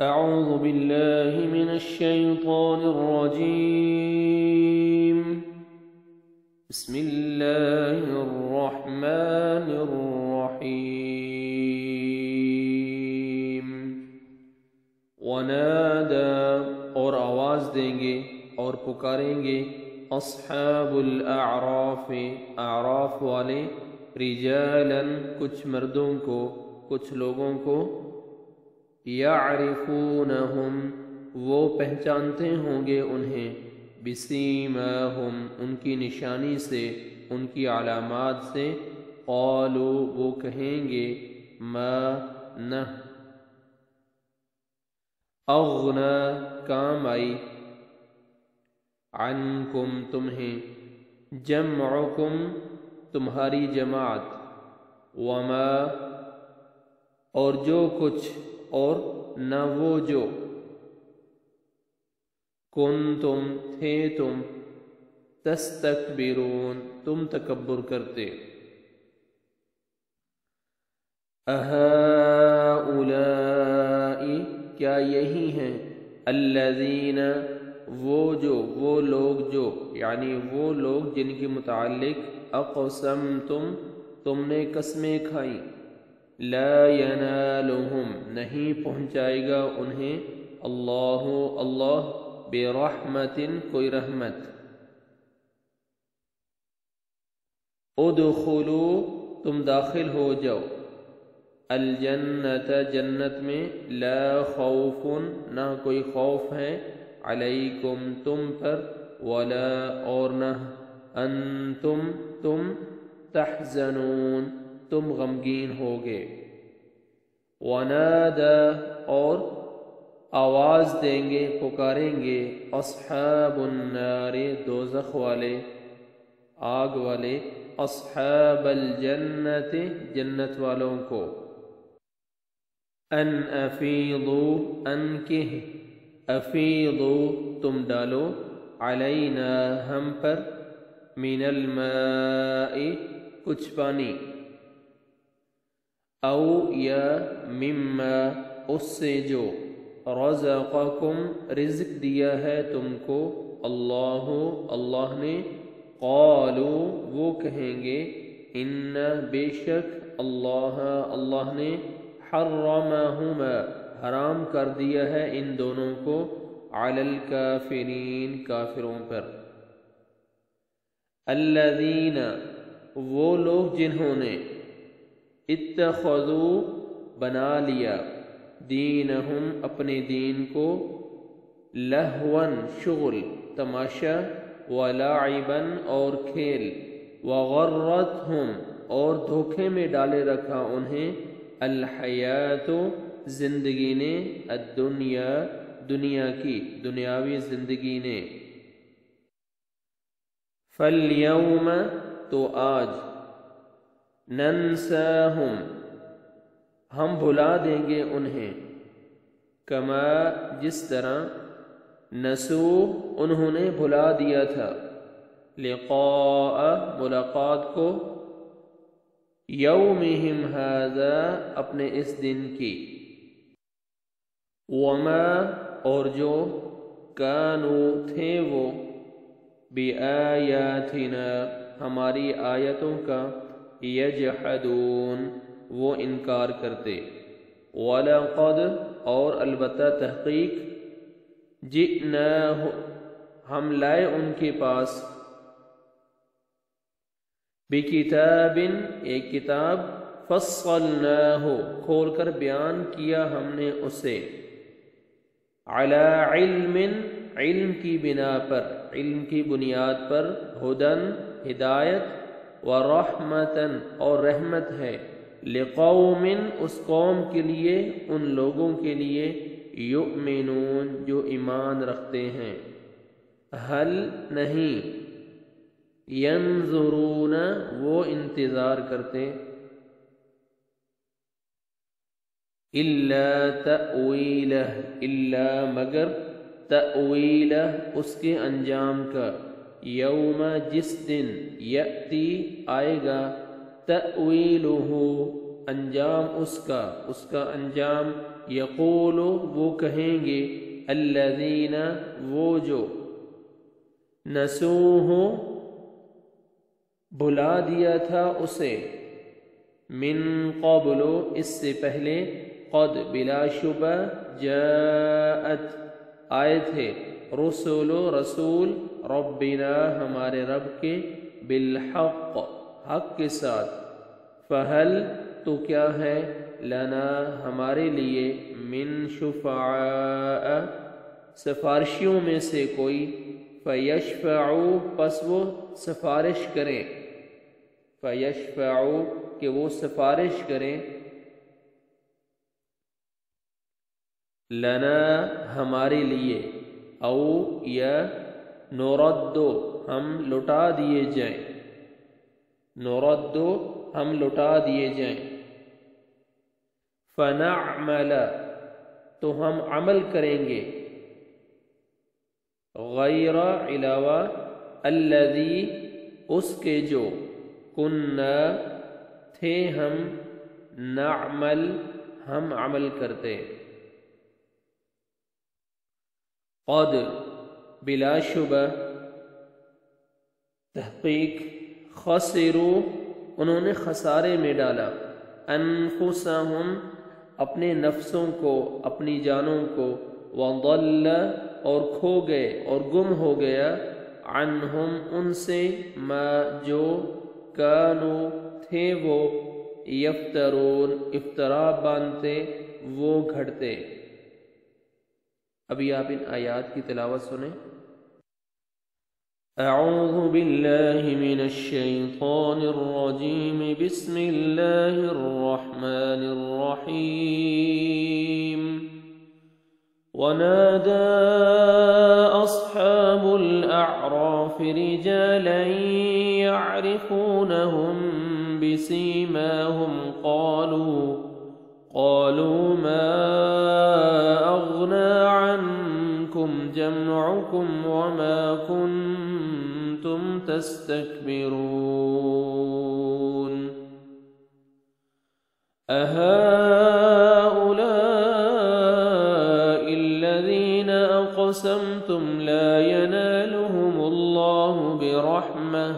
أعوذ بالله من الشيطان الرجيم. بسم الله الرحمن الرحيم. ونادى اور آواز دیں گے اور پکاریں گے اصحاب الاعراف اعراف والے رجالا کچھ مردوں کو کچھ لوگوں کو یعرفونہم وہ پہچانتے ہوں گے انہیں بسیماہم ان کی نشانی سے ان کی علامات سے قالوا وہ کہیں گے ما نہ اغنا کام آئی عنکم تمہیں جمعکم تمہاری جماعت وما اور جو کچھ اور نہ وہ جو کنتم تھے تم تستکبرون تم تکبر کرتے اہؤلاء کیا یہی ہیں الذین وہ لوگ جو یعنی وہ لوگ جن کے متعلق اقسمتم تم نے قسمیں کھائیں لا ینالہم نہیں پہنچائے گا انہیں اللہ برحمت کوئی رحمت ادخلوا تم داخل ہو جاؤ الجنت جنت میں لا خوف نہ کوئی خوف ہے علیکم تم پر ولا اور نہ انتم تم تحزنون تم غمگین ہوگے ونادى اور آواز دیں گے پکاریں گے اصحاب النار دوزخ والے آگ والے اصحاب الجنت جنت والوں کو ان افیضوا ان کے افیضوا تم ڈالو علینا ہم پر من الماء کچھ پانی او یا مما اس سے جو رزقکم رزق دیا ہے تم کو اللہ نے قالوا وہ کہیں گے ان بے شک اللہ نے حرمہما حرام کر دیا ہے ان دونوں کو علی الکافرین کافروں پر الذین وہ لوگ جنہوں نے اتخذوا بنا لیا دینہم اپنے دین کو لہون شغل تماشا ولعبا اور کھیل وغرتہم اور دھوکے میں ڈالے رکھا انہیں الحیات زندگی نے الدنیا دنیا کی دنیاوی زندگی نے فالیوم تو آج ننساہم ہم بھلا دیں گے انہیں کما جس طرح نسو انہوں نے بھلا دیا تھا لقاء ملاقات کو یومہم ھذا اپنے اس دن کی وما اور جو کانوا تھے وہ بآیاتنا ہماری آیتوں کا یجحدون وہ انکار کرتے وَلَقَدْ اور البتہ تحقیق جئناہ ہم لائے ان کے پاس بکتاب ایک کتاب فصلناہ کھول کر بیان کیا ہم نے اسے علی علم علم کی بنا پر علم کی بنیاد پر ہدن ہدایت ورحمتن اور رحمت ہے لقوم اس قوم کے لیے ان لوگوں کے لیے یؤمنون جو ایمان رکھتے ہیں حل نہیں ینظرون وہ انتظار کرتے الا تأویلہ الا مگر تأویلہ اس کے انجام کا یوم جس دن یأتی آئے گا تأویلہ अंजाम उसका अंजाम, यक़ूलु वो कहेंगे, अल्लज़ीना वो जो, नसूहु भुला दिया था उसे, मिन क़ब्लु इससे पहले, क़द बिलाशुबा, जाअत आए थे, रसूल रसूल, रब्बिना हमारे रब के, बिलहक़ हक़ के साथ, फ़हल तो क्या है, लना हमारे लिए, मिन शुफ़ाआ सिफारिशियों में से कोई, फ़यशफ़अू पस वो सिफारिश करें, फ़यशफ़अू कि वो सिफारिश करें, लना हमारे लिए, औ या नुरद्दो हम लुटा दिए जाएं, नुरद्दो हम लुटा दिए जाएं, फ़नअमल तो हम अमल करेंगे, गैरा इलावा, अल्लज़ी उसके जो, कुन्ना थे हम, नअमल हम अमल करते, क़द बिलाशुबा तहक़ीक़, खसिरू उन्होंने खसारे में डाला, अनफुसहुम अपने नफ्सों को, अपनी जानों को, वदल्ल और खो गए और गुम हो गया, अन्हुम उनसे, मा जो, कानू थे वो, यफ्तरून इफ्तरा बांधते वो घड़ते। अभी आप इन आयात की तिलावत सुने। अऊज़ु बिल्लाहि मिनश शैतानिर रजीम, बिस्मिल्लाहिर रहमानिर रहीम। वनादा अस्हाबुल अअराफ रिजालन यअरिफूनहुम बिसीमाहुम, क़ालू मा अग़ना अन्कुम जमअकुम वमा कुन्तुम तस्तक्बिरून, अहाउलाइ अल्लज़ीना अक़समतुम ला यनालुहुमुल्लाहु बिरहमह,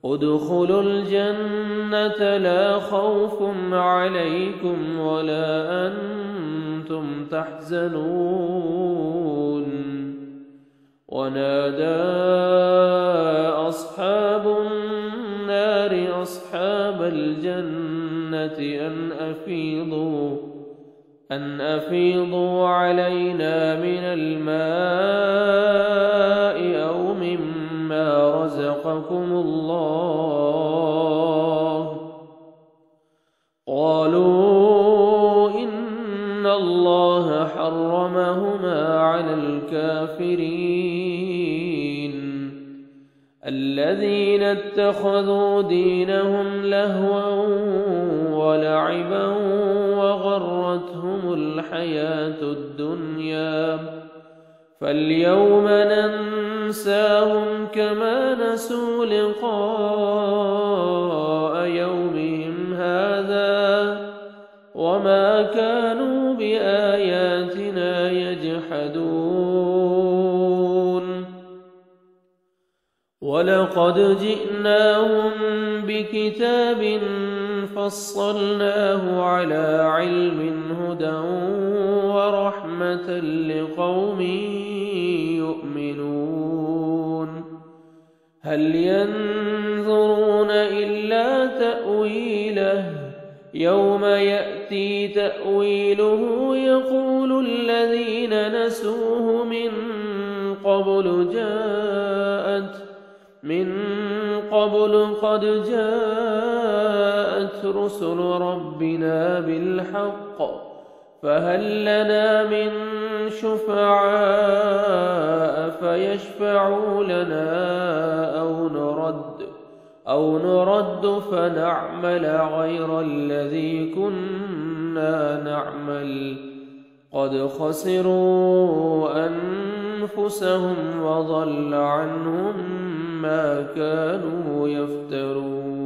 उद्खुलुल जन्नत ला खौफुन अलैकुम वला अंतुम तहज़नून। वनादा अस्हाबुन नारि अस्हाबल जन्नति अन अफ़ीदू अलैना मिनल माइ औ मिम्मा रज़क़कुमुल्लाह, क़ालू इन्नल्लाह हर्रमहुमा अलल काफ़िरीन, अल्लज़ीना इत्तख़ज़ू दीनहुम लहवन वलअबन वग़र्रतहुमुल हयातुद दुन्या, फ़ल्यौम नंसाहुम कमा नसू लिक़ाअ यौमिहिम हाज़ा वमा कानू बिआयातिना यजहदून। वलक़द जिअनाहुम बिकिताबिन फ़स्सलनाहु अला इल्मिन हुदन वरहमतन लिक़ौमिन युमिनून। हल यंज़ुरून इल्ला तअवीलह यौम यअती तअवीलुहु यक़ूलु अल्लज़ीना नसूहु मिन क़ब्ल क़द जाअत रुसुल रब्बिना बिलहक़, फ़हल लना मिन शुफ़अाء फ़यशफ़अू लना औ नुरद्द फ़नअमल ग़ैर अल्लज़ी कुन्ना नअमल, क़द ख़सिरू अन्फुसहुम वज़ल्ल अन्हुम मा कानू यफ़्तरून।